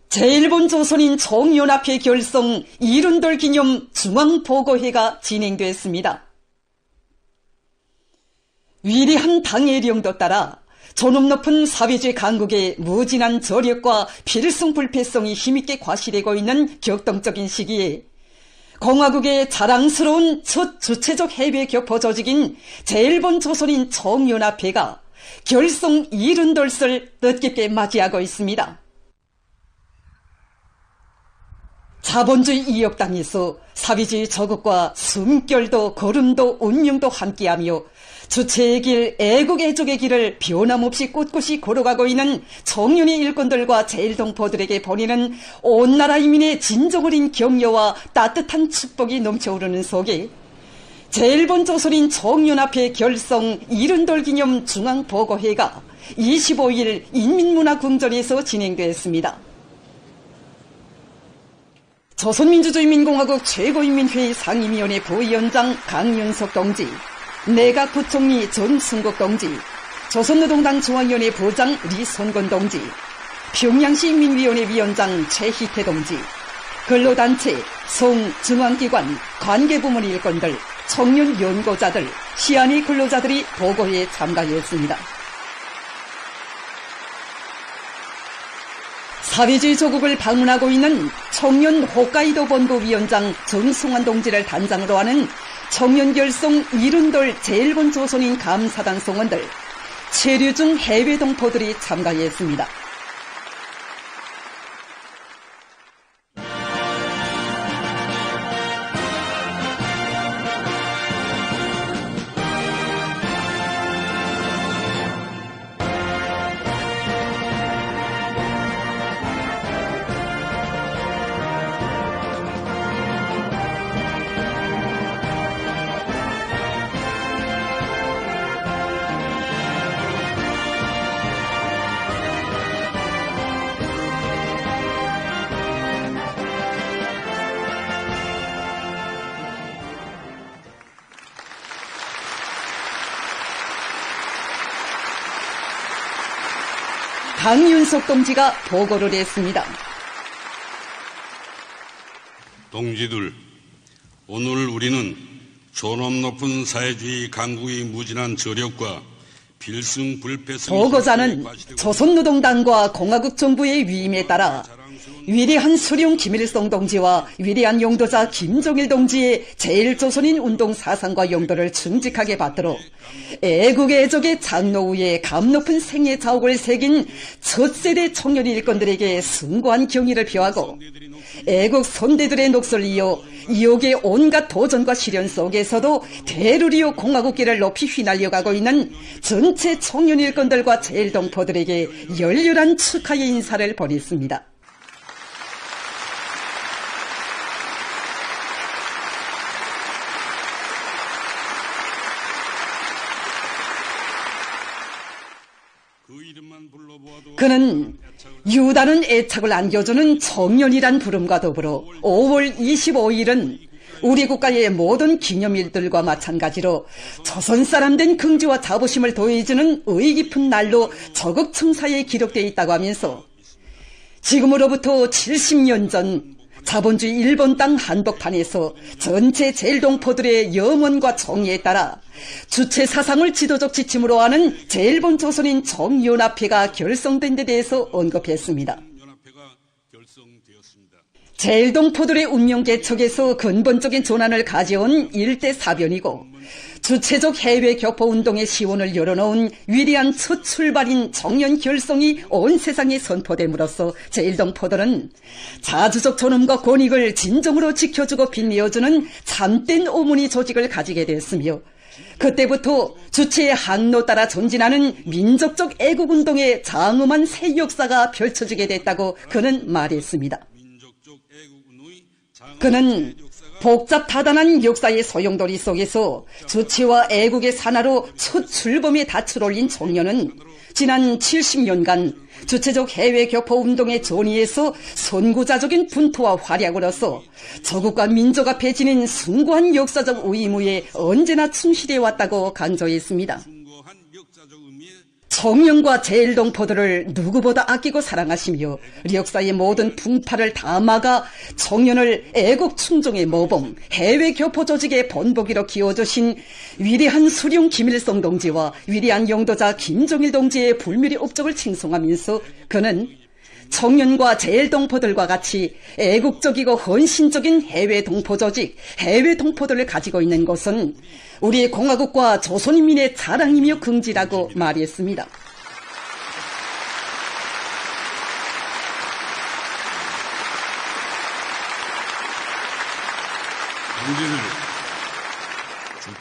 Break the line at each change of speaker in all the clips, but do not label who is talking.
제1본 조선인 총연합회 결성 이른돌 기념 중앙보고회가 진행됐습니다. 위대한 당의 령도 따라 존엄 높은 사회주의 강국의 무진한 저력과 필승불패성이 힘있게 과시되고 있는 격동적인 시기에 공화국의 자랑스러운 첫 주체적 해외 격포 조직인 제1본 조선인 총연합회가 결성 이른돌을 뜻깊게 맞이하고 있습니다. 자본주의 이역 땅에서 사회주의 저국과 숨결도 걸음도 운명도 함께하며 주체의 길, 애국 애족의 길을 변함없이 꿋꿋이 걸어가고 있는 청년의 일꾼들과 제1동포들에게 보내는 온 나라 이민의 진정 어린 격려와 따뜻한 축복이 넘쳐오르는 속에 제1본 조선인 총연합회 결성 이른돌 기념 중앙보고회가 25일 인민문화궁전에서 진행됐습니다. 조선민주주의인민공화국 최고인민회의 상임위원회 부위원장 강윤석 동지, 내각부총리 전승국 동지, 조선노동당 중앙위원회 부장 리손건 동지, 평양시 인민위원회 위원장 최희태 동지, 근로단체, 성, 중앙기관, 관계부문 일꾼들, 청년 연구자들, 시안의 근로자들이 보고회에 참가했습니다. 사회주의 조국을 방문하고 있는 청년 홋카이도 본부 위원장 정승환 동지를 단장으로 하는 청년결성 이른돌 제1본 조선인 감사단 성원들, 체류 중 해외 동포들이 참가했습니다. 강윤석 동지가 보고를 했습니다.
동지들, 오늘 우리는 존엄 높은 사회주의 강국의 무진한 저력과 필승불패성
보고자는 조선노동당과 공화국 정부의 위임에 따라 위대한 수령 김일성 동지와 위대한 용도자 김정일 동지의 제1조선인 운동 사상과 용도를 충직하게 받들어 애국 애족의 장로 위에 감 높은 생애 자옥을 새긴 첫 세대 청년 일꾼들에게 숭고한 경의를 표하고 애국 선대들의 몫을 이어 이옥의 온갖 도전과 시련 속에서도 대루리오 공화국길을 높이 휘날려가고 있는 전체 청년 일꾼들과 제1동포들에게 열렬한 축하의 인사를 보냈습니다. 그는 유다는 애착을 안겨주는 청년이란 부름과 더불어 5월 25일은 우리 국가의 모든 기념일들과 마찬가지로 조선 사람 된 긍지와 자부심을 더해주는 의의 깊은 날로 저극청사에 기록되어 있다고 하면서 지금으로부터 70년 전 자본주의 일본 땅 한복판에서 전체 제1동포들의 염원과 정의에 따라 주체 사상을 지도적 지침으로 하는 제1본 조선인 총연합회가 결성된 데 대해서 언급했습니다. 제1동포들의 운명 개척에서 근본적인 전환을 가져온 일대 사변이고 주체적 해외 격포 운동의 시원을 열어놓은 위대한 첫 출발인 청년 결성이 온 세상에 선포됨으로써 제1동포들은 자주적 존엄과 권익을 진정으로 지켜주고 빛내어주는 참된 오문의 조직을 가지게 됐으며 그때부터 주체의 항로 따라 전진하는 민족적 애국운동의 장엄한 새 역사가 펼쳐지게 됐다고 그는 말했습니다. 그는 복잡다단한 역사의 소용돌이 속에서 주체와 애국의 산하로 첫 출범의 닻을 올린 청년은 지난 70년간 주체적 해외 격포 운동의 전위에서 선구자적인 분투와 활약으로서 저국과 민족 앞에 지닌 숭고한 역사적 의무에 언제나 충실해 왔다고 강조했습니다. 청년과 제일동포들을 누구보다 아끼고 사랑하시며 역사의 모든 풍파를 다 막아 청년을 애국 충종의 모범, 해외 교포 조직의 본보기로 키워주신 위대한 수룡 김일성 동지와 위대한 영도자 김정일 동지의 불멸의 업적을 칭송하면서 그는 청년과 제일동포들과 같이 애국적이고 헌신적인 해외 동포 조직, 해외 동포들을 가지고 있는 것은 우리 공화국과 조선인민의 자랑이며 긍지라고 말했습니다.
동지들,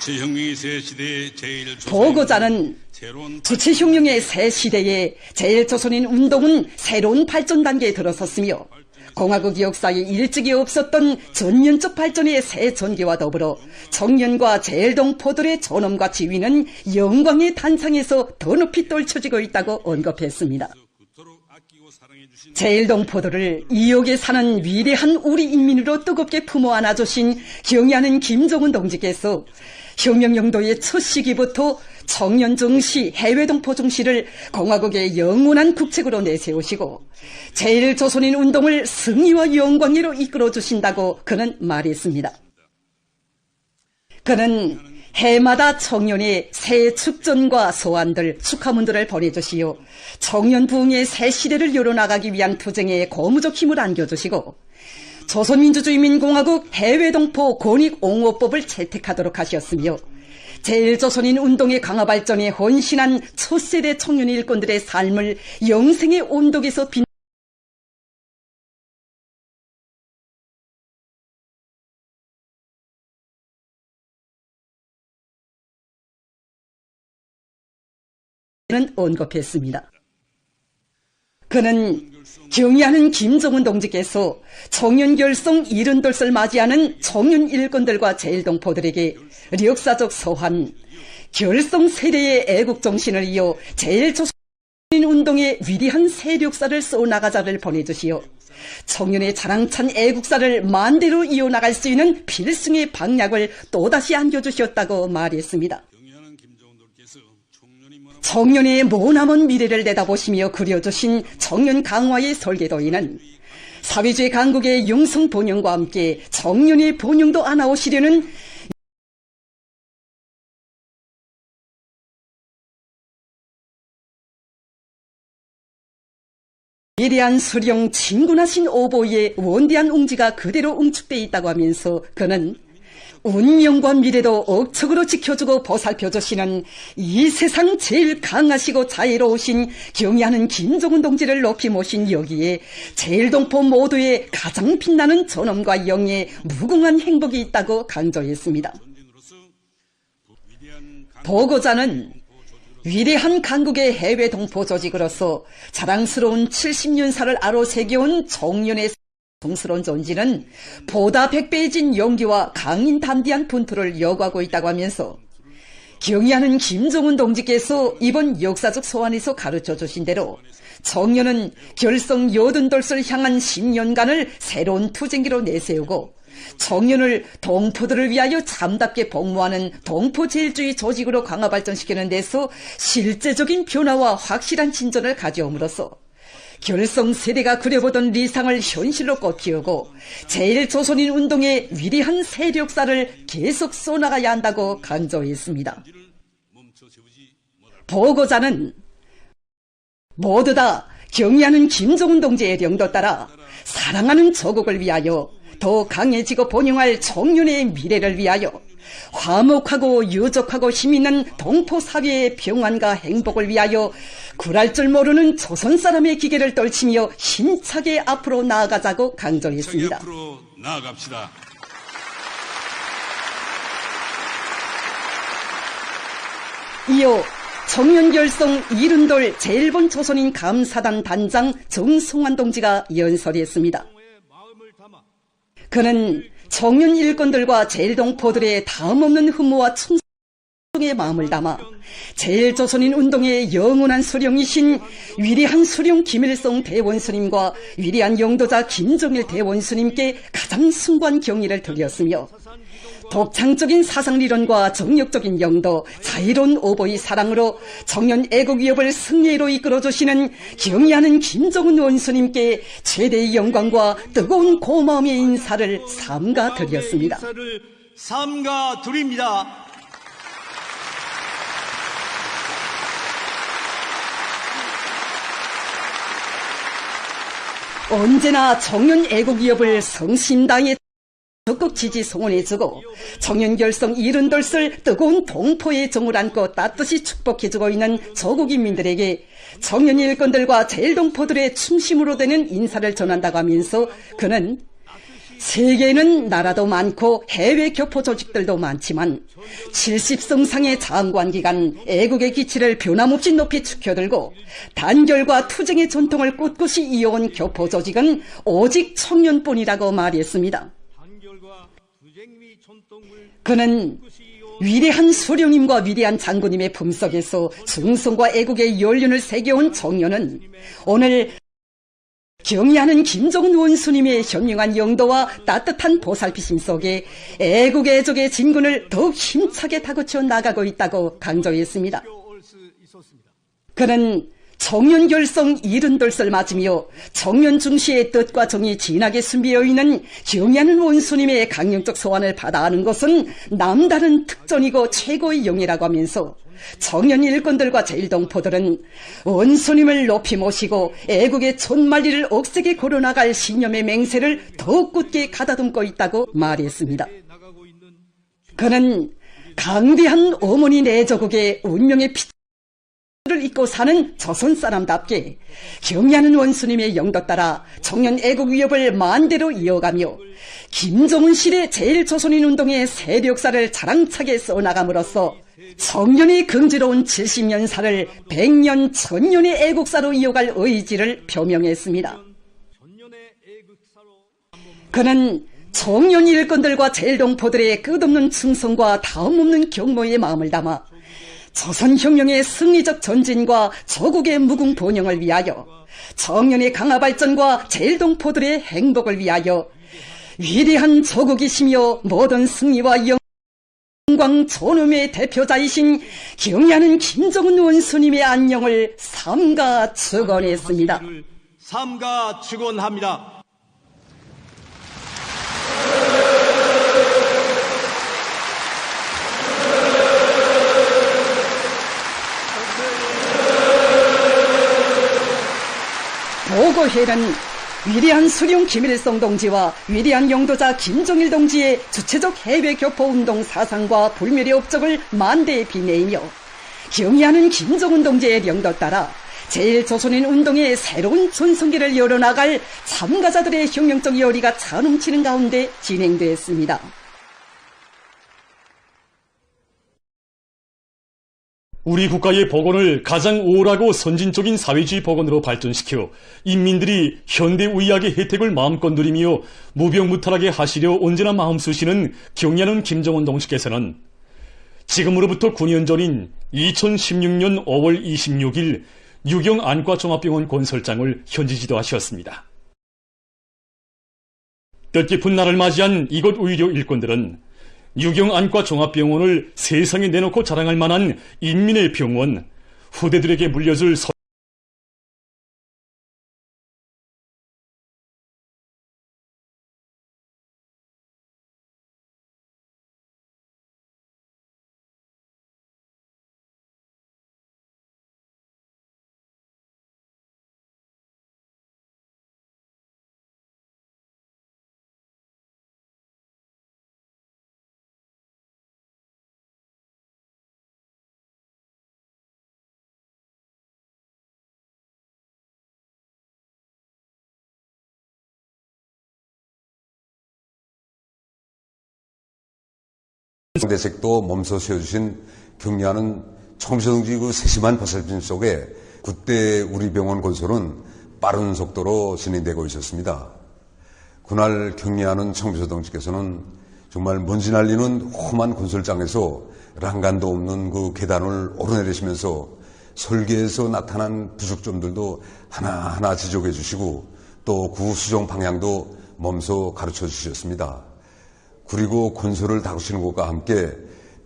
주체혁명의 새 시대의
보고자는 주체혁명의 새 시대에 제일조선인 운동은 새로운 발전 단계에 들어섰으며 공화국 역사에 일찍이 없었던 전면적 발전의 새 전개와 더불어 청년과 제일동포들의 존엄과 지위는 영광의 단상에서 더 높이 떨쳐지고 있다고 언급했습니다. 제일동포들을 이옥에 사는 위대한 우리 인민으로 뜨겁게 품어 안아주신 경의하는 김정은 동지께서 혁명영도의 첫 시기부터 청년 정시, 해외 동포 정시를 공화국의 영원한 국책으로 내세우시고 제일조선인 운동을 승리와 영광으로 이끌어 주신다고 그는 말했습니다. 그는 해마다 청년의 새 축전과 소환들, 축하문들을 보내주시어 청년 부흥의 새 시대를 열어나가기 위한 투쟁에 고무적 힘을 안겨주시고 조선민주주의인민공화국 해외동포 권익옹호법을 채택하도록 하셨으며 제일조선인 운동의 강화 발전에 헌신한 첫 세대 청년 일꾼들의 삶을 영생의 온덕에서 는 언급했습니다. 그는 경의하는 김정은 동지께서 청년결성 72을 맞이하는 청년 일꾼들과 제일동포들에게 역사적 소환, 결성 세대의 애국정신을 이어 제일조선인 운동의 위대한 세력사를 써나가자를 보내주시어 청년의 자랑찬 애국사를 만대로 이어나갈 수 있는 필승의 방략을 또다시 안겨주셨다고 말했습니다. 청년의 머나먼 미래를 내다보시며 그려주신 청년 강화의 설계도에는 사회주의 강국의 영성 번영과 함께 청년의 번영도 안아오시려는 위대한 수령 진군하신 오보이의 원대한 웅지가 그대로 응축되어 있다고 하면서 그는 운명과 미래도 억척으로 지켜주고 보살펴주시는 이 세상 제일 강하시고 자애로우신 경의하는 김정은 동지를 높이 모신 여기에 제일동포 모두의 가장 빛나는 존엄과 영예의 무궁한 행복이 있다고 강조했습니다. 보고자는 위대한 강국의 해외 동포 조직으로서 자랑스러운 70년사를 아로새겨온 청년의 성스러운 존재는 보다 100배해진 용기와 강인 담대한 분투를 요구하고 있다고 하면서 경의하는 김정은 동지께서 이번 역사적 소환에서 가르쳐 주신 대로 청년은 결성 82돌을 향한 10년간을 새로운 투쟁기로 내세우고 청년을 동포들을 위하여 참답게 복무하는 동포제일주의 조직으로 강화 발전시키는 데서 실제적인 변화와 확실한 진전을 가져옴으로써 결성 세대가 그려보던 리상을 현실로 꽃피우고 제일조선인 운동의 위대한 세력사를 계속 쏘나가야 한다고 강조했습니다. 보고자는 모두 다 경의하는 김정은 동지의령도 따라 사랑하는 조국을 위하여 더 강해지고 번영할 청년의 미래를 위하여 화목하고 유족하고 힘있는 동포사회의 평안과 행복을 위하여 굴할 줄 모르는 조선 사람의 기계를 떨치며 힘차게 앞으로 나아가자고 강조했습니다.
앞으로 나아갑시다.
이어 청년결성 70돌 제1번 조선인 감사단 단장 정성환 동지가 연설했습니다. 그는 청년 일꾼들과 제일동포들의 다음없는 흠모와 충성의 마음을 담아 제일조선인 운동의 영원한 수령이신 위대한 수령 김일성 대원수님과 위대한 영도자 김정일 대원수님께 가장 숭고한 경의를 드렸으며 독창적인 사상리론과 정력적인 영도, 자유로운 오보의 사랑으로 청년 애국 위협을 승리로 이끌어주시는 경의하는 김정은 원수님께 최대의 영광과 뜨거운 고마움의 인사를 삼가 드렸습니다.
삼가 드립니다.
언제나 청년 애국 위협을 성심당에 적극 지지 성원해주고 청년 결성 78살 뜨거운 동포의 정을 안고 따뜻이 축복해주고 있는 조국인민들에게 청년 일꾼들과 제일동포들의 충심으로 되는 인사를 전한다고 하면서 그는 세계에는 나라도 많고 해외 교포 조직들도 많지만 70성상의 장관 기간 애국의 기치를 변함없이 높이 축혀들고 단결과 투쟁의 전통을 꿋꿋이 이어온 교포 조직은 오직 청년뿐이라고 말했습니다. 그는 위대한 수령님과 위대한 장군님의 품속에서 충성과 애국의 연륜을 새겨온 청년은 오늘 경의하는 김정은 원수님의 현명한 영도와 따뜻한 보살피심 속에 애국 애족의 진군을 더욱 힘차게 다그쳐 나가고 있다고 강조했습니다. 그는 청년 결성 72살 맞으며 청년 중시의 뜻과 정이 진하게 숨비어 있는 경의하는 원수님의 강령적 소환을 받아하는 것은 남다른 특전이고 최고의 영예라고 하면서 청년 일꾼들과 제일동포들은 원수님을 높이 모시고 애국의 촌말리를 억세게 걸어나갈 신념의 맹세를 더욱 굳게 가다듬고 있다고 말했습니다. 그는 강대한 어머니 내조국의 운명의 피를 잇고 사는 조선 사람답게 경의하는 원수님의 영도 따라 청년 애국 위협을 만대로 이어가며 김정은 시대 제일조선인 운동의 세력사를 자랑차게 써나감으로써 청년의 긍지로운 70년사를 100년, 1000년의 애국사로 이어갈 의지를 표명했습니다. 그는 청년 일꾼들과 제일동포들의 끝없는 충성과 다음없는 경모의 마음을 담아 조선혁명의 승리적 전진과 조국의 무궁번영을 위하여 청년의 강화 발전과 제일동포들의 행복을 위하여 위대한 조국이시며 모든 승리와 영광 존엄의 대표자이신 경의하는 김정은 원수님의 안녕을 삼가 축원했습니다.
삼가 축원합니다.
보고회는 위대한 수령 김일성 동지와 위대한 영도자 김정일 동지의 주체적 해외 교포 운동 사상과 불멸의 업적을 만대에 빛내며 경의하는 김정은 동지의 영도 따라 제일조선인 운동의 새로운 전성기를 열어나갈 참가자들의 혁명적 열의가 차넘치는 가운데 진행됐습니다.
우리 국가의 복원을 가장 우월하고 선진적인 사회주의 복원으로 발전시켜 인민들이 현대의학의 혜택을 마음껏 누리며 무병무탈하게 하시려 언제나 마음 쓰시는 경의하는 김정은 동지께서는 지금으로부터 9년 전인 2016년 5월 26일 유경 안과종합병원 건설장을 현지 지도하셨습니다. 뜻깊은 날을 맞이한 이곳 의료 일꾼들은 유경 안과종합병원을 세상에 내놓고 자랑할 만한 인민의 병원, 후대들에게 물려줄
대책도 몸소 세워주신 경의하는 청소동지 그 세심한 보살핌 속에 그때 우리 병원 건설은 빠른 속도로 진행되고 있었습니다. 그날 경의하는 청소동지께서는 정말 먼지 날리는 험한 건설장에서 랑간도 없는 그 계단을 오르내리시면서 설계에서 나타난 부족점들도 하나하나 지적해 주시고 또 그 수정 방향도 몸소 가르쳐 주셨습니다. 그리고 건설을 다루시는 것과 함께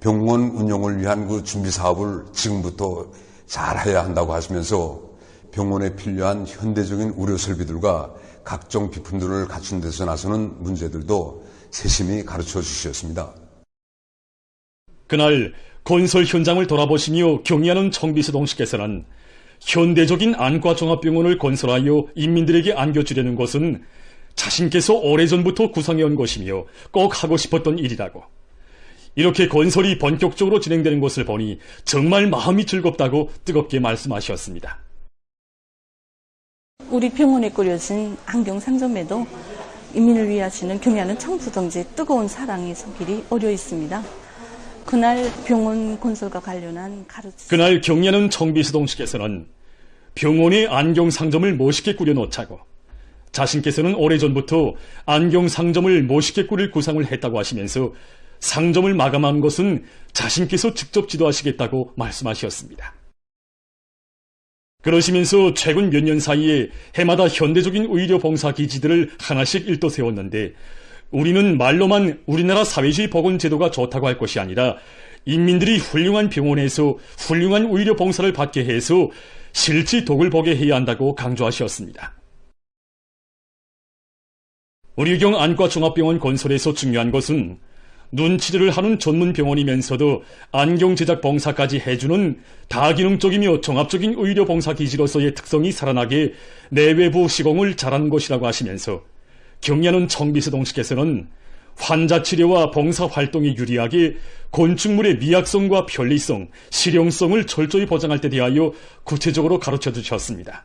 병원 운영을 위한 그 준비 사업을 지금부터 잘 해야 한다고 하시면서 병원에 필요한 현대적인 의료 설비들과 각종 비품들을 갖춘 데서 나서는 문제들도 세심히 가르쳐 주셨습니다.
그날 건설 현장을 돌아보시며 경의하는 청비서동 씨께서는 현대적인 안과 종합병원을 건설하여 인민들에게 안겨주려는 것은 자신께서 오래전부터 구상해온 것이며 꼭 하고 싶었던 일이라고, 이렇게 건설이 본격적으로 진행되는 것을 보니 정말 마음이 즐겁다고 뜨겁게 말씀하셨습니다.
우리 병원에 꾸려진 안경상점에도 인민을 위하시는 경의하는 청부동지의 뜨거운 사랑이 솟길이 어려 있습니다. 그날 병원 건설과 관련한 가르침.
그날 경의하는 청비서동 씨께서는 병원의 안경상점을 멋있게 꾸려놓자고, 자신께서는 오래전부터 안경상점을 멋있게 꾸릴 구상을 했다고 하시면서 상점을 마감한 것은 자신께서 직접 지도하시겠다고 말씀하셨습니다. 그러시면서 최근 몇 년 사이에 해마다 현대적인 의료 봉사 기지들을 하나씩 일떠 세웠는데, 우리는 말로만 우리나라 사회주의 보건 제도가 좋다고 할 것이 아니라 인민들이 훌륭한 병원에서 훌륭한 의료 봉사를 받게 해서 실제 덕을 보게 해야 한다고 강조하셨습니다. 의료경 안과 종합병원 건설에서 중요한 것은 눈 치료를 하는 전문 병원이면서도 안경 제작 봉사까지 해주는 다기능적이며 종합적인 의료 봉사 기지로서의 특성이 살아나게 내외부 시공을 잘하는 것이라고 하시면서 경의하는 청비서동 씨께서는 환자 치료와 봉사 활동에 유리하게 건축물의 미약성과 편리성, 실용성을 철저히 보장할 때 대하여 구체적으로 가르쳐 주셨습니다.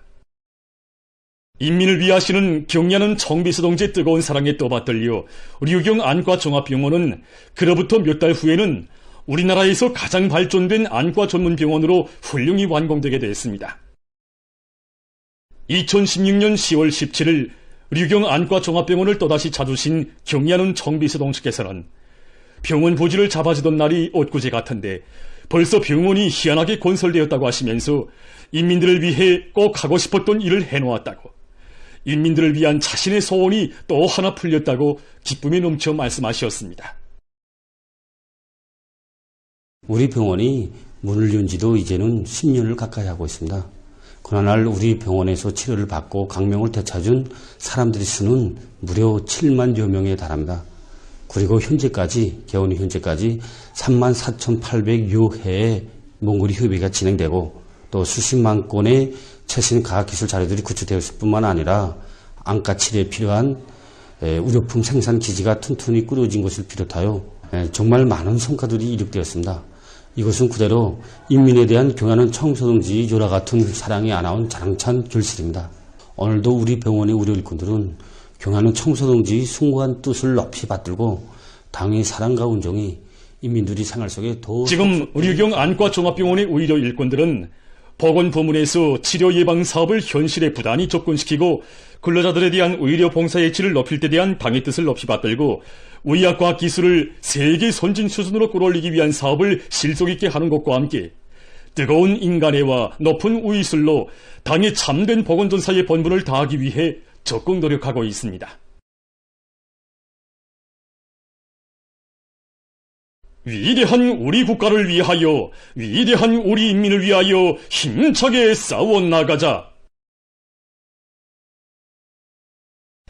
인민을 위하시는 경의하는 청비서동지의 뜨거운 사랑에 떠받들려 류경 안과 종합병원은 그로부터 몇 달 후에는 우리나라에서 가장 발전된 안과 전문 병원으로 훌륭히 완공되게 됐습니다. 2016년 10월 17일 류경 안과 종합병원을 또다시 찾으신 경의하는 청비서동 씨께서는 병원 부지를 잡아주던 날이 엊그제 같은데 벌써 병원이 희한하게 건설되었다고 하시면서 인민들을 위해 꼭 하고 싶었던 일을 해놓았다고, 인민들을 위한 자신의 소원이 또 하나 풀렸다고 기쁨에 넘쳐 말씀하셨습니다.
우리 병원이 문을 연 지도 이제는 10년을 가까이 하고 있습니다. 그날 우리 병원에서 치료를 받고 강명을 되찾은 사람들의 수는 무려 7만여 명에 달합니다. 그리고 개원이 현재까지 34,800여 회의 몽골이 협의가 진행되고 또 수십만 건의 최신 과학기술 자료들이 구축되었을 뿐만 아니라 안과 치료에 필요한 의료품 생산 기지가 튼튼히 꾸려진 것을 비롯하여 정말 많은 성과들이 이룩되었습니다. 이것은 그대로 인민에 대한 경의하는 청소동지의 요라 같은 사랑이 안아온 자랑찬 결실입니다. 오늘도 우리 병원의 의료 일꾼들은 경의하는 청소동지의 숭고한 뜻을 높이 받들고 당의 사랑과 운정이 인민들이 생활 속에 더
지금 류경 안과 종합병원의 의료 일꾼들은 보건 부문에서 치료 예방 사업을 현실에 부단히 접근시키고 근로자들에 대한 의료 봉사의 질을 높일 때 대한 당의 뜻을 높이 받들고 의학과학 기술을 세계 선진 수준으로 끌어올리기 위한 사업을 실속 있게 하는 것과 함께 뜨거운 인간애와 높은 의술로 당의 참된 보건전사의 본분을 다하기 위해 적극 노력하고 있습니다. 위대한 우리 국가를 위하여, 위대한 우리 인민을 위하여 힘차게 싸워나가자.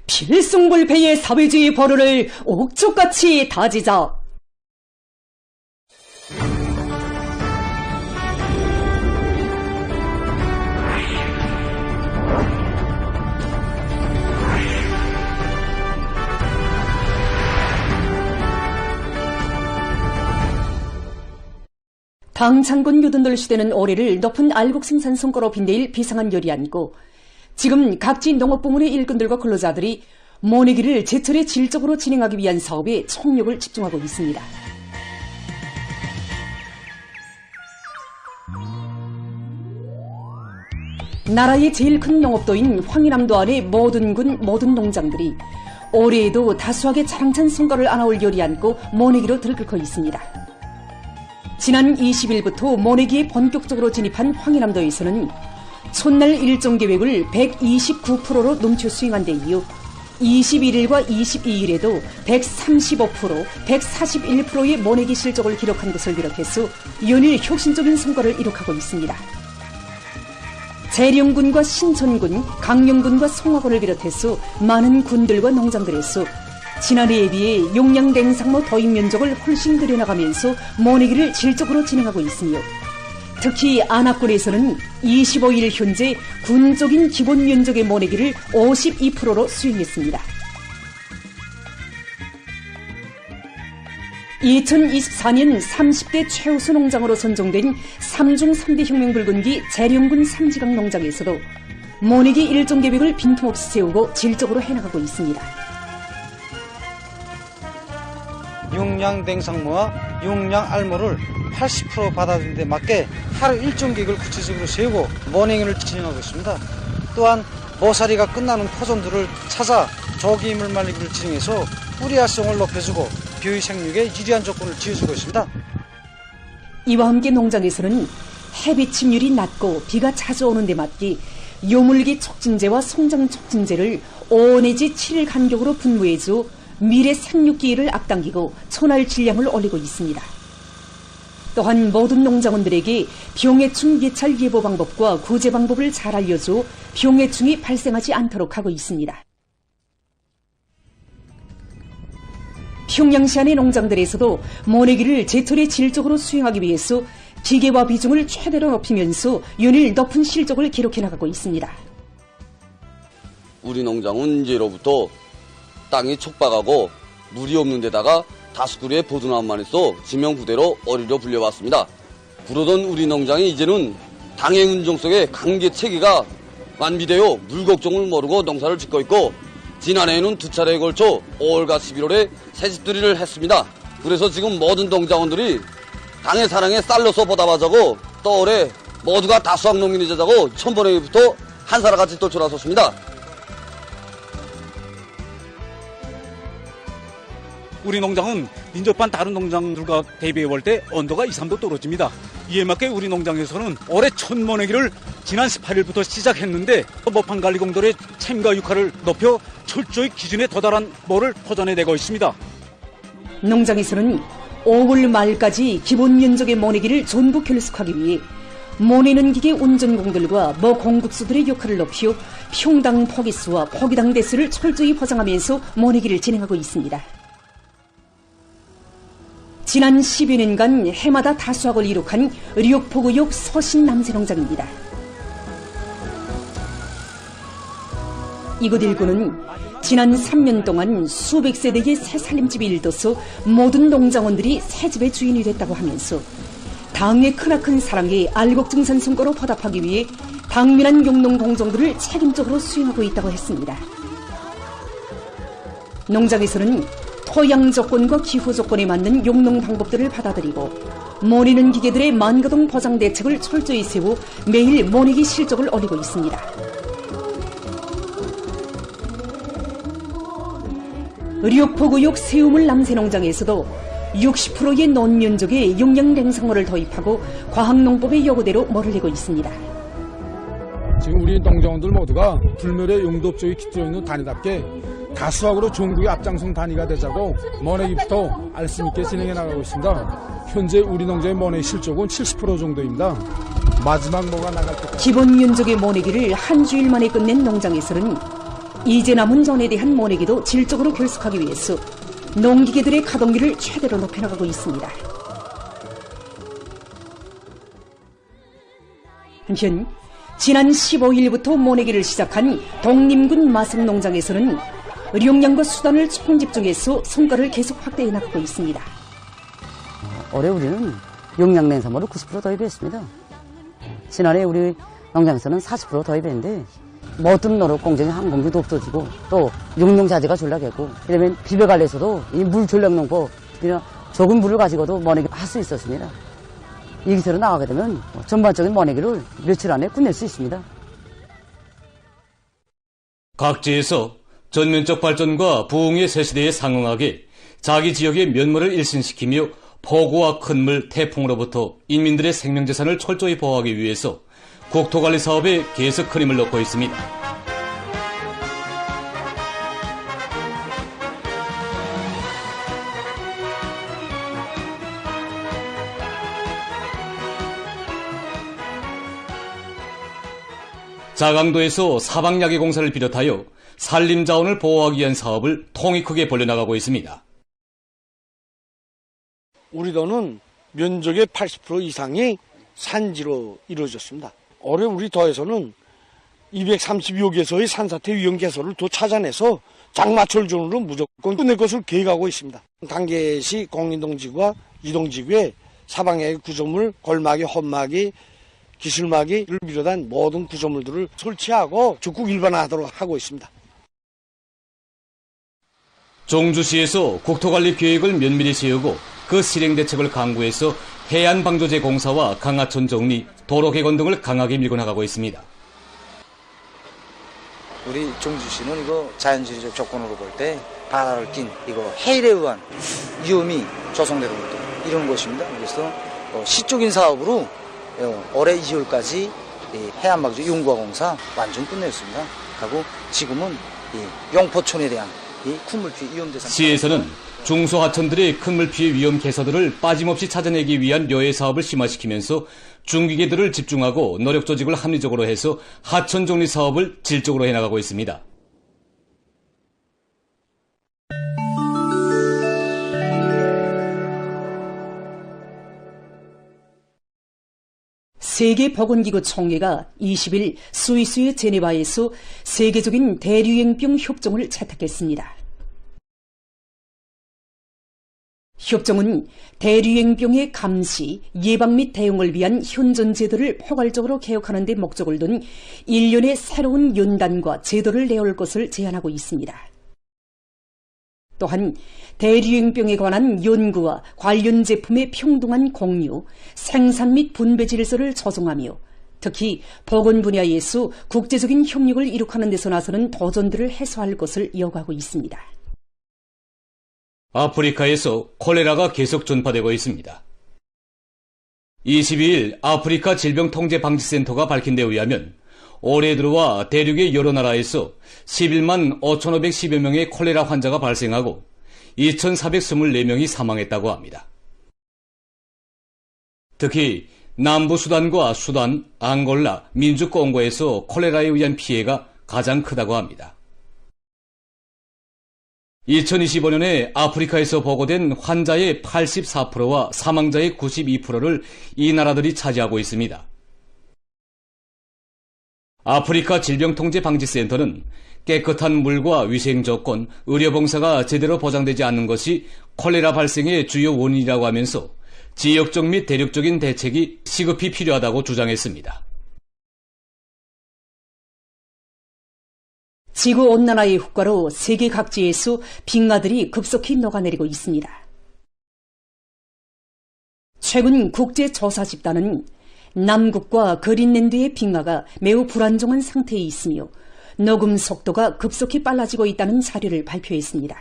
필승불패의 사회주의 보루를 옥족같이 다지자. 당창군 유둔들 시대는 올해를 높은 알곡 생산 성과로 빛내일 비상한 열이 아니고, 지금 각지 농업부문의 일꾼들과 근로자들이 모내기를 제철에 질적으로 진행하기 위한 사업에 총력을 집중하고 있습니다. 나라의 제일 큰 농업도인 황해남도 안의 모든 군 모든 농장들이 올해에도 다수하게 자랑찬 성과를 안아올 열이 안고 모내기로 들끓고 있습니다. 지난 20일부터 모내기에 본격적으로 진입한 황해남도에서는 촌날 일정 계획을 129%로 넘쳐 수행한 데 이어 21일과 22일에도 135%, 141%의 모내기 실적을 기록한 것을 비롯해서 연일 혁신적인 성과를 이룩하고 있습니다. 재령군과 신천군, 강령군과 송화군을 비롯해서 많은 군들과 농장들에서 지난해에 비해 용량 냉상모 도입 면적을 훨씬 늘려나가면서 모내기를 질적으로 진행하고 있으며 특히 안압군에서는 25일 현재 군적인 기본 면적의 모내기를 52%로 수행했습니다. 2024년 30대 최우수 농장으로 선정된 3중 3대 혁명 붉은기 재령군 삼지강 농장에서도 모내기 일정 계획을 빈틈없이 세우고 질적으로 해나가고 있습니다.
용량 냉상모와 용량 알모를 80% 받아들인 데 맞게 하루 일정 계획을 구체적으로 세우고 모내기를 진행하고 있습니다. 또한 모사리가 끝나는 포종들을 찾아 조기물 말리기를 진행해서 뿌리 활성을 높여주고 벼의 생육에 유리한 조건을 지어주고 있습니다.
이와 함께 농장에서는 해빛 침률이 낮고 비가 자주 오는 데 맞게 요물기 촉진제와 송장 촉진제를 5 내지 7일 간격으로 분무해줘 미래 생육 기회를 앞당기고 초날 질량을 올리고 있습니다. 또한 모든 농장원들에게 병해충 예찰 예보 방법과 구제 방법을 잘 알려줘 병해충이 발생하지 않도록 하고 있습니다. 평양시 안의 농장들에서도 모내기를 제철에 질적으로 수행하기 위해서 기계화 비중을 최대로 높이면서 연일 높은 실적을 기록해 나가고 있습니다.
우리 농장은 이제로부터 땅이 촉박하고 물이 없는 데다가 다섯 그루의 보드나무만 있어 지명부대로 어리로 불려왔습니다. 그러던 우리 농장이 이제는 당의 운종 속에 강계 체계가 완비되어 물 걱정을 모르고 농사를 짓고 있고 지난해에는 2차례에 걸쳐 5월과 11월에 새집들이를 했습니다. 그래서 지금 모든 농장원들이 당의 사랑에 쌀로서 보답하자고 또 올해 모두가 다 수학농민이 되자고 천번에부터 한사람같이 떨쳐나섰습니다.
우리 농장은 인접한 다른 농장들과 대비해 볼 때 온도가 2, 3도 떨어집니다. 이에 맞게 우리 농장에서는 올해 첫 모내기를 지난 18일부터 시작했는데 모판관리공들의 참가 역할을 높여 철저히 기준에 도달한 모를 포장해내고 있습니다.
농장에서는 5월 말까지 기본 면적의 모내기를 전부 결속하기 위해 모내는 기계 운전공들과 모 공급수들의 역할을 높여 평당 포기수와 포기당 대수를 철저히 보장하면서 모내기를 진행하고 있습니다. 지난 10여 년간 해마다 다수확을 이룩한 류포구역 서신 남새농장입니다. 이곳 일구는 지난 3년 동안 수백 세대의 새 살림집이 일떠서 모든 농장원들이 새 집의 주인이 됐다고 하면서 당의 크나큰 사랑에 알곡증산 성과로 보답하기 위해 당면한 용농 공정들을 책임적으로 수행하고 있다고 했습니다. 농장에서는 토양 조건과 기후 조건에 맞는 용농 방법들을 받아들이고 모내는 기계들의 만가동 보장 대책을 철저히 세워 매일 모내기 실적을 올리고 있습니다. 류포구역 새우물 남새농장에서도 60%의 논면적에 용량 냉상모를 도입하고 과학농법의 요구대로 모를 내고 있습니다.
지금 우리 농장원들 모두가 불멸의 용도 업적이 깃들어 있는 단위답게 다수학으로 전국의 앞장선 단위가 되자고 모내기부터 알씀 있게 진행해 나가고 있습니다. 현재 우리 농장의 모내기 실적은 70% 정도입니다. 마지막 모가 나갈 때까지
기본 면적의 모내기를 한 주일 만에 끝낸 농장에서는 이제 남은 전에 대한 모내기도 질적으로 결속하기 위해서 농기계들의 가동기를 최대로 높여나가고 있습니다. 한편 지난 15일부터 모내기를 시작한 독림군 마성농장에서는 용량과 수단을 총집중해서 성과를 계속 확대해 나가고 있습니다.
올해 우리는 용량 냉상모를 90% 도입했습니다. 지난해 우리 농장에서는 40% 도입했는데 모든 노력 공정이 한 공기도 없어지고 또 용농 자재가 전락했고 이러면 비벼관리에서도 이 물 전략농법 그냥 적은 물을 가지고도 모내기 할 수 있었습니다. 이 기세로 나가게 되면 전반적인 모내기를 며칠 안에 끝낼 수 있습니다.
각지에서 전면적 발전과 부흥의 새시대에 상응하게 자기 지역의 면모를 일신시키며 폭우와 큰 물, 태풍으로부터 인민들의 생명재산을 철저히 보호하기 위해서 국토관리 사업에 계속 큰 힘을 넣고 있습니다. 자강도에서 사방야계 공사를 비롯하여 산림자원을 보호하기 위한 사업을 통이 크게 벌려나가고 있습니다.
우리 도는 면적의 80% 이상이 산지로 이루어졌습니다. 올해 우리 도에서는 232여 개소의 산사태 위험 개소를 또 찾아내서 장마철 전후로 무조건 끝낼 것을 계획하고 있습니다. 당계시 공인동지구와 이동지구에 사방야계 구조물, 골막이, 헛막이, 기술막이를 비롯한 모든 구조물들을 설치하고 적극 일반화하도록 하고 있습니다.
종주시에서 국토관리 계획을 면밀히 세우고 그 실행 대책을 강구해서 해안방조제 공사와 강하천 정리, 도로 개건 등을 강하게 밀고 나가고 있습니다.
우리 종주시는 이거 자연지리적 조건으로 볼 때 바다를 낀 이거 해일에 의한 위험이 조성되는 것도 이런 것입니다. 그래서 시적인 사업으로 올해 2월까지 해안방조 용구화공사 완전 끝냈습니다. 하고 지금은 용포촌에 대한 큰 물피해 위험 대상.
시에서는 중소하천들의 큰 물피해 위험 개서들을 빠짐없이 찾아내기 위한 려해 사업을 심화시키면서 중기계들을 집중하고 노력 조직을 합리적으로 해서 하천 정리 사업을 질적으로 해나가고 있습니다.
세계보건기구 총회가 20일 스위스의 제네바에서 세계적인 대류행병 협정을 채택했습니다. 협정은 대류행병의 감시, 예방 및 대응을 위한 현존 제도를 포괄적으로 개혁하는 데 목적을 둔 일련의 새로운 연단과 제도를 내올 것을 제안하고 있습니다. 또한 대류행병에 관한 연구와 관련 제품의 평등한 공유, 생산 및 분배 질서를 조정하며 특히 보건 분야에서 국제적인 협력을 이룩하는 데서 나서는 도전들을 해소할 것을 요구하고 있습니다.
아프리카에서 콜레라가 계속 전파되고 있습니다. 22일 아프리카 질병통제방지센터가 밝힌 데 의하면 올해 들어와 대륙의 여러 나라에서 11만 5,510여 명의 콜레라 환자가 발생하고 2,424명이 사망했다고 합니다. 특히 남부 수단과 수단, 앙골라, 민주공고에서 콜레라에 의한 피해가 가장 크다고 합니다. 2025년에 아프리카에서 보고된 환자의 84%와 사망자의 92%를 이 나라들이 차지하고 있습니다. 아프리카 질병통제방지센터는 깨끗한 물과 위생 조건, 의료봉사가 제대로 보장되지 않는 것이 콜레라 발생의 주요 원인이라고 하면서 지역적 및 대륙적인 대책이 시급히 필요하다고 주장했습니다.
지구온난화의 효과로 세계 각지에서 빙하들이 급속히 녹아내리고 있습니다. 최근 국제조사집단은 남극과 그린랜드의 빙하가 매우 불안정한 상태에 있으며 녹음 속도가 급속히 빨라지고 있다는 자료를 발표했습니다.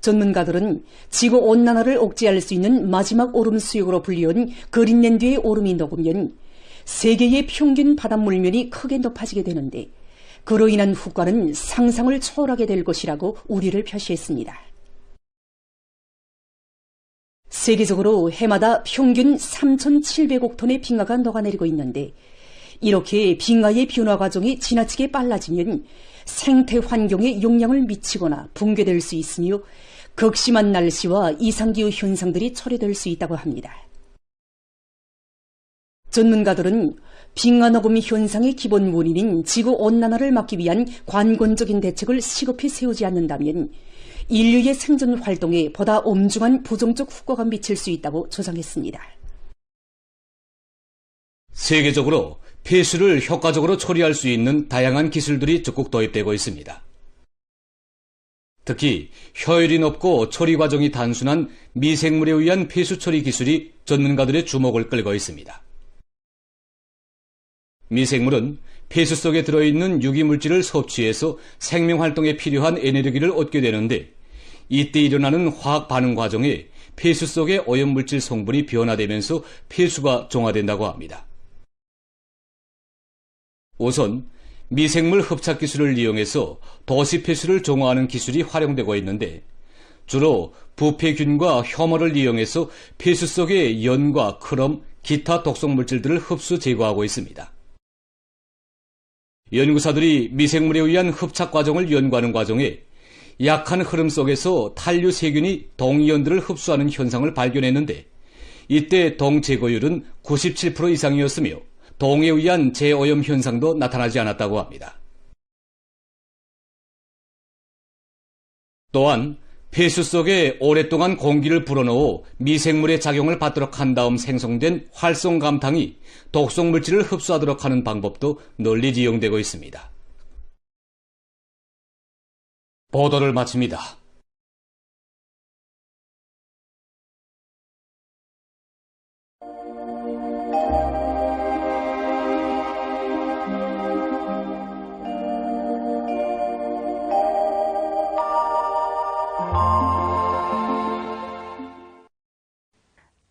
전문가들은 지구온난화를 억제할 수 있는 마지막 얼음 수역으로 불리운 그린랜드의 얼음이 녹으면 세계의 평균 바닷물면이 크게 높아지게 되는데 그로 인한 후과는 상상을 초월하게 될 것이라고 우려를 표시했습니다. 세계적으로 해마다 평균 3,700억 톤의 빙하가 녹아내리고 있는데 이렇게 빙하의 변화 과정이 지나치게 빨라지면 생태 환경에 영향을 미치거나 붕괴될 수 있으며 극심한 날씨와 이상기후 현상들이 초래될 수 있다고 합니다. 전문가들은 빙하 녹음 현상의 기본 원인인 지구온난화를 막기 위한 관건적인 대책을 시급히 세우지 않는다면 인류의 생존 활동에 보다 엄중한 부정적 후과가 미칠 수 있다고 주장했습니다.
세계적으로 폐수를 효과적으로 처리할 수 있는 다양한 기술들이 적극 도입되고 있습니다. 특히 효율이 높고 처리 과정이 단순한 미생물에 의한 폐수 처리 기술이 전문가들의 주목을 끌고 있습니다. 미생물은 폐수 속에 들어있는 유기물질을 섭취해서 생명활동에 필요한 에너지를 얻게 되는데 이때 일어나는 화학 반응 과정에 폐수 속의 오염물질 성분이 변화되면서 폐수가 정화된다고 합니다. 우선 미생물 흡착 기술을 이용해서 도시 폐수를 정화하는 기술이 활용되고 있는데 주로 부패균과 효모를 이용해서 폐수 속의 연과 크롬, 기타 독성 물질들을 흡수 제거하고 있습니다. 연구사들이 미생물에 의한 흡착 과정을 연구하는 과정에 약한 흐름 속에서 탄류 세균이 동이온들을 흡수하는 현상을 발견했는데 이때 동 제거율은 97% 이상이었으며 동에 의한 재오염 현상도 나타나지 않았다고 합니다. 또한 폐수 속에 오랫동안 공기를 불어넣어 미생물의 작용을 받도록 한 다음 생성된 활성감탕이 독성물질을 흡수하도록 하는 방법도 널리 이용되고 있습니다. 보도를 마칩니다.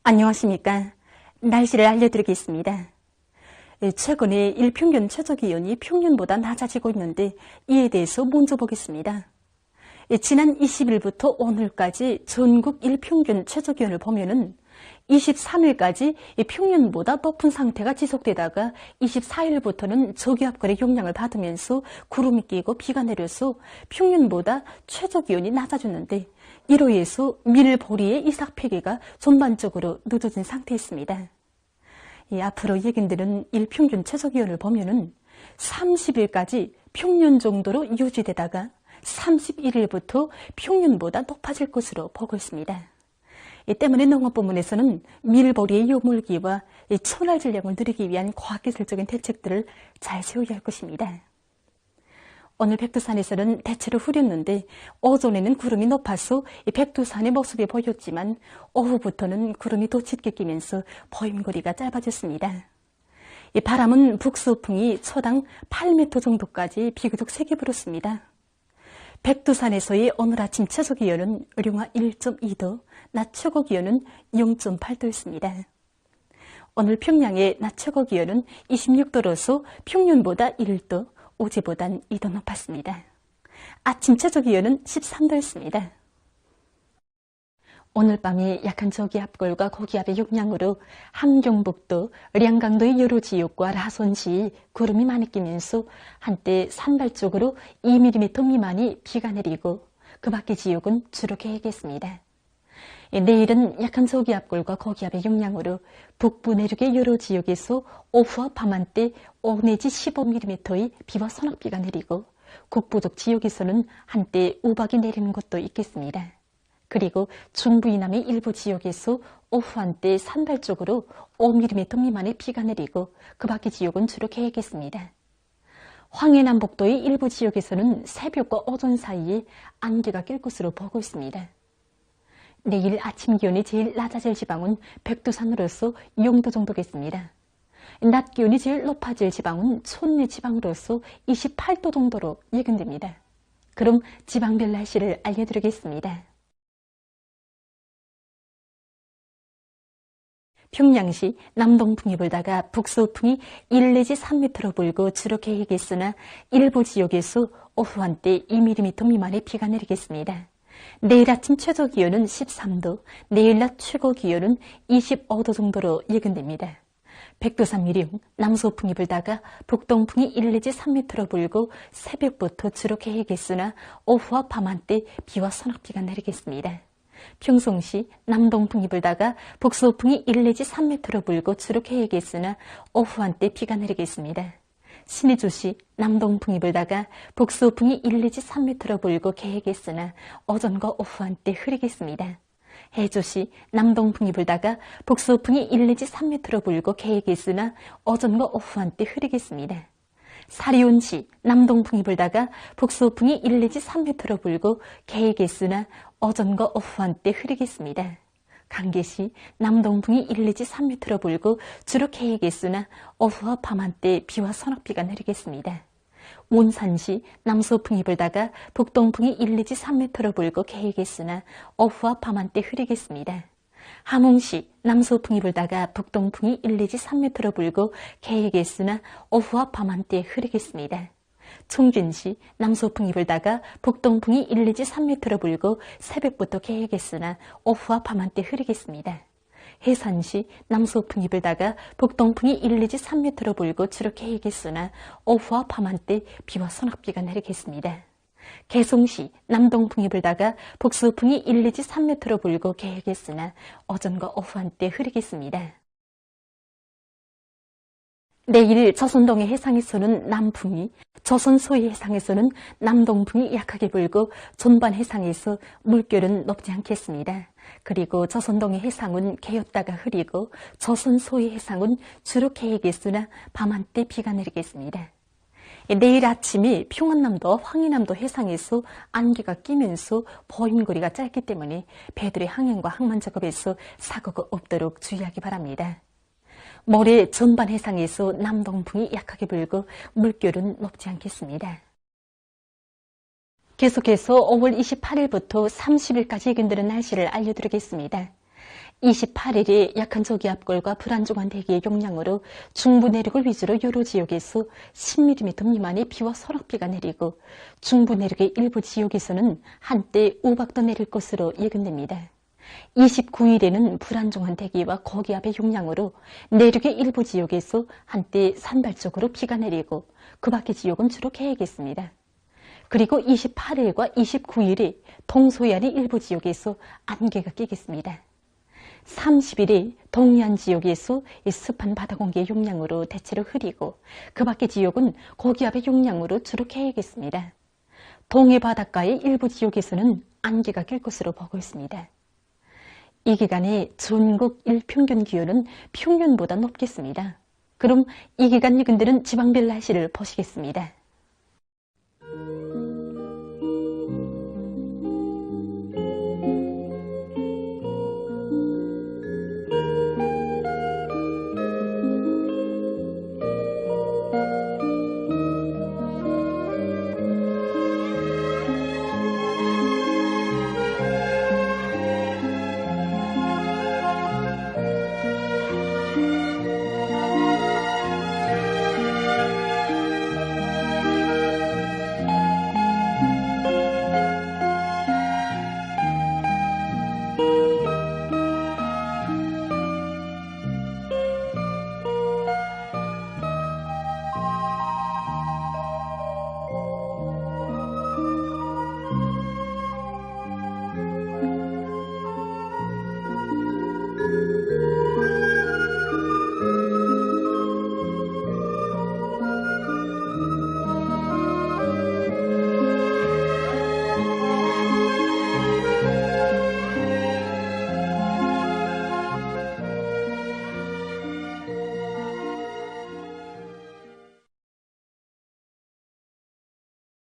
안녕하십니까. 날씨를 알려드리겠습니다. 최근에 일평균 최저기온이 평년보다 낮아지고 있는데 이에 대해서 먼저 보겠습니다. 지난 20일부터 오늘까지 전국 일평균 최저기온을 보면은 23일까지 평년보다 높은 상태가 지속되다가 24일부터는 저기압골의 영향을 받으면서 구름이 끼고 비가 내려서 평년보다 최저기온이 낮아졌는데 이로 인해서 밀보리의 이삭 폐기가 전반적으로 늦어진 상태였습니다. 앞으로 예견되는 일평균 최저기온을 보면은 30일까지 평년 정도로 유지되다가 31일부터 평년보다 높아질 것으로 보고 있습니다. 이 때문에 농업부문에서는 밀보리의 요물기와 천알 전략을 누리기 위한 과학기술적인 대책들을 잘 세워야 할 것입니다. 오늘 백두산에서는 대체로 흐렸는데 오전에는 구름이 높아서 백두산의 모습이 보였지만 오후부터는 구름이 더 짙게 끼면서 보임거리가 짧아졌습니다. 이 바람은 북서풍이 초당 8m 정도까지 비교적 세게 불었습니다. 백두산에서의 오늘 아침 최저기온은 영하 1.2도, 낮 최고기온은 0.8도였습니다. 오늘 평양의 낮 최고기온은 26도로서 평년보다 1도, 어제보단 2도 높았습니다. 아침 최저기온은 13도였습니다. 오늘 밤에 약한 저기압골과 고기압의 영향으로 함경북도, 량강도의 여러 지역과 라손시 구름이 많이 끼면서 한때 산발 쪽으로 2mm 미만이 비가 내리고 그 밖의 지역은 주로 개겠습니다. 내일은 약한 저기압골과 고기압의 영향으로 북부 내륙의 여러 지역에서 오후와 밤한때 5 내지 15mm의 비와 소낙비가 내리고 북부쪽 지역에서는 한때 우박이 내리는 곳도 있겠습니다. 그리고 중부 이남의 일부 지역에서 오후 한때 산발 쪽으로 5mm 미만의 비가 내리고 그 밖의 지역은 주로 개겠습니다. 황해남북도의 일부 지역에서는 새벽과 오전 사이에 안개가 낄 것으로 보고 있습니다. 내일 아침 기온이 제일 낮아질 지방은 백두산으로서 0도 정도겠습니다. 낮 기온이 제일 높아질 지방은 촌내 지방으로서 28도 정도로 예견됩니다. 그럼 지방별 날씨를 알려드리겠습니다. 평양시 남동풍이 불다가 북서풍이 1 내지 3m로 불고 주로 개겠으나 일부 지역에서 오후 한때 2mm 미만의 비가 내리겠습니다. 내일 아침 최저기온은 13도, 내일 낮 최고기온은 25도 정도로 예견됩니다. 백두산 미령, 남서풍이 불다가 북동풍이 1 내지 3m로 불고 새벽부터 주로 개겠으나 오후와 밤한때 비와 소낙비가 내리겠습니다. 평송시 남동풍이 불다가 북서풍이 1 내지 3m로 불고 주로 개겠으나 오후 한때 비가 내리겠습니다. 신의주시 남동풍이 불다가 북서풍이 1 내지 3m로 불고 개겠으나 오전과 오후 한때 흐리겠습니다. 해주시 남동풍이 불다가 북서풍이 1 내지 3m로 불고 개겠으나 오전과 오후 한때 흐리겠습니다. 사리온시 남동풍이 불다가 북서풍이 1 내지 3m로 불고 개겠으나 오전과 오후 한때 흐리겠습니다. 강계시 남동풍이 1 내지 3m로 불고 주로 개겠으나 오후와 밤한때 비와 소낙비가 내리겠습니다. 온산시 남서풍이 불다가 북동풍이 1 내지 3m로 불고 개겠으나 오후와 밤한때 흐리겠습니다. 함흥시 남서풍이 불다가 북동풍이 1 내지 3m로 불고 개겠으나 오후와 밤한때 흐리겠습니다. 청진시 남서풍이 불다가 북동풍이 1 내지 3m로 불고 새벽부터 개겠으나 오후와 밤한때 흐리겠습니다. 해산시 남서풍이 불다가 북동풍이 1 내지 3m로 불고 주로 계획했으나 오후와 밤한때 비와 소낙비가 내리겠습니다. 개송시 남동풍이 불다가 북서풍이 1 내지 3m로 불고 계획했으나 오전과 오후 한때 흐리겠습니다. 내일 조선동해 해상에서는 남풍이, 조선 소해 해상에서는 남동풍이 약하게 불고 전반 해상에서 물결은 높지 않겠습니다. 그리고 조선동해 해상은 개었다가 흐리고 조선 소해 해상은 주로 개겠으나 밤한때 비가 내리겠습니다. 내일 아침에 평안남도와 황해남도 해상에서 안개가 끼면서 보임거리가 짧기 때문에 배들의 항행과 항만 작업에서 사고가 없도록 주의하기 바랍니다. 모레 전반 해상에서 남동풍이 약하게 불고 물결은 높지 않겠습니다. 계속해서 5월 28일부터 30일까지 예견되는 날씨를 알려드리겠습니다. 28일에 약한 저기압골과 불안정한 대기의 영향으로 중부 내륙을 위주로 여러 지역에서 10mm 미만의 비와 소낙비가 내리고 중부 내륙의 일부 지역에서는 한때 우박도 내릴 것으로 예견됩니다. 29일에는 불안정한 대기와 고기압의 영향으로 내륙의 일부 지역에서 한때 산발적으로 비가 내리고 그 밖의 지역은 주로 개겠습니다. 그리고 28일과 29일에 동서해안의 일부 지역에서 안개가 끼겠습니다. 30일에 동해안 지역에서 습한 바다 공기의 영향으로 대체로 흐리고 그 밖의 지역은 고기압의 영향으로 주로 개겠습니다. 동해 바닷가의 일부 지역에서는 안개가 낄 것으로 보고 있습니다. 이 기간에 전국 일평균 기온은 평년보다 높겠습니다. 그럼 이 기간 예견되는 지방별 날씨를 보시겠습니다.